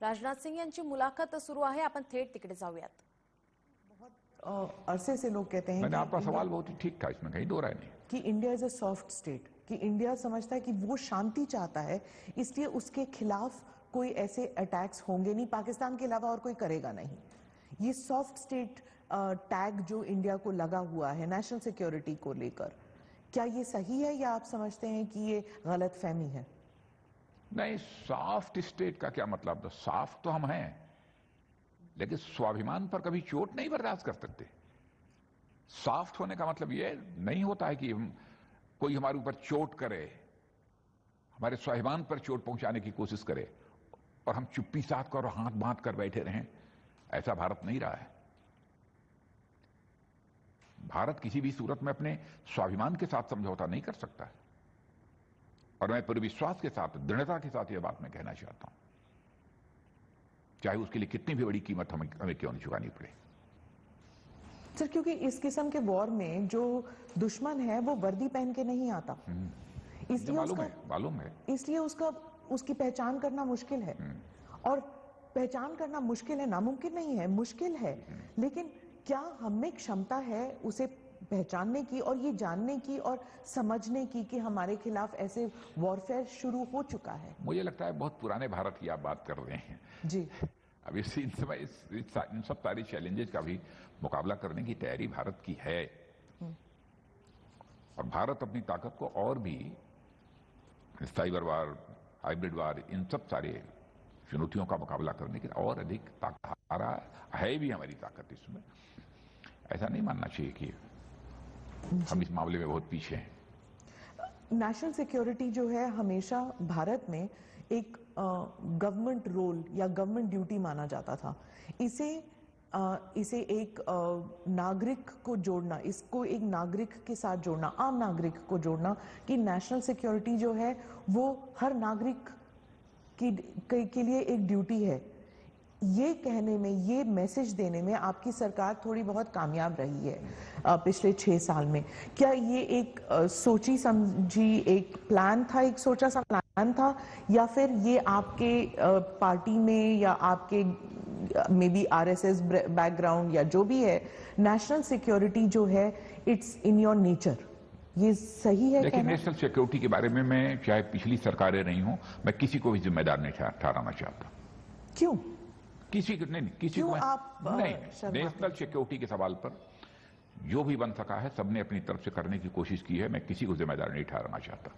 राजनाथ सिंह यांची मुलाखत सुरू आहे, आपण थेट तिकडे जाऊयात। बहुत अरसे से लोग कहते हैं मैंने आपका सवाल बहुत ही ठीक था, इसमें कहीं दो राय नहीं कि India is a soft state, कि इंडिया समझता है कि वो शांति चाहता है, इसलिए उसके खिलाफ कोई ऐसे अटैक्स होंगे नहीं, पाकिस्तान के अलावा और कोई करेगा नहीं। ये सॉफ्ट स्टेट टैग जो इंडिया को लगा हुआ है नेशनल सिक्योरिटी को लेकर, क्या ये सही है या आप समझते हैं कि ये गलतफहमी है? नहीं, सॉफ्ट स्टेट का क्या मतलब? तो सॉफ्ट तो हम हैं, लेकिन स्वाभिमान पर कभी चोट नहीं बर्दाश्त कर सकते। सॉफ्ट होने का मतलब ये नहीं होता है कि कोई हमारे ऊपर चोट करे, हमारे स्वाभिमान पर चोट पहुंचाने की कोशिश करे और हम चुप्पी साध कर और हाथ बांध कर बैठे रहें। ऐसा भारत नहीं रहा है। भारत किसी भी सूरत में अपने स्वाभिमान के साथ समझौता नहीं कर सकता है, और मैं पूरे विश्वास के साथ, दृढ़ता के साथ यह बात मैं कहना चाहता हूं, चाहे उसके लिए कितनी भी बड़ी कीमत हमें क्यों नहीं चुकानी पड़े। सर, क्योंकि इस किस्म के वॉर में जो दुश्मन है वो वर्दी पहन के नहीं आता, इसलिए मालूम है, इसलिए उसकी पहचान करना मुश्किल है। और पहचान करना मुश्किल है, नामुमकिन नहीं है, मुश्किल है, लेकिन क्या हमें क्षमता है उसे पहचानने की और ये जानने की और समझने की कि हमारे खिलाफ ऐसे वॉरफेयर शुरू हो चुका है? मुझे लगता है बहुत पुराने भारत की आप बात कर रहे हैं जी। अब इन सब सारी चैलेंजेस का भी मुकाबला करने की तैयारी भारत की है, और भारत अपनी ताकत को और भी साइबर वार, हाइब्रिड वार, इन सब सारे चुनौतियों का मुकाबला करने के और अधिक ताकत आ रहा है भी हमारी ताकत इसमें। ऐसा नहीं मानना चाहिए कि हम इस मामले में बहुत पीछे हैं। नेशनल सिक्योरिटी जो है हमेशा भारत में एक गवर्नमेंट रोल या गवर्नमेंट ड्यूटी माना जाता था। इसे एक नागरिक को जोड़ना, इसको एक नागरिक के साथ जोड़ना, आम नागरिक को जोड़ना, कि नेशनल सिक्योरिटी जो है वो हर नागरिक के लिए एक ड्यूटी है, ये कहने में, ये मैसेज देने में आपकी सरकार थोड़ी बहुत कामयाब रही है पिछले 6 साल में। क्या ये एक सोची समझी एक प्लान था, एक सोचा सा प्लान था, या फिर ये आपके पार्टी में या आपके मे बी आरएसएस बैकग्राउंड या जो भी है, नेशनल सिक्योरिटी जो है इट्स इन योर नेचर, ये सही है? देखिए, नेशनल सिक्योरिटी के बारे में मैं चाहे पिछली सरकारें रही हूं, मैं किसी को भी जिम्मेदार नहीं ठहराना चाहता। क्यों? किसी को नहीं, किसी को नहीं। नेशनल सिक्योरिटी के सवाल पर जो भी बन सका है सबने अपनी तरफ से करने की कोशिश की है, मैं किसी को जिम्मेदार नहीं ठहराना चाहता।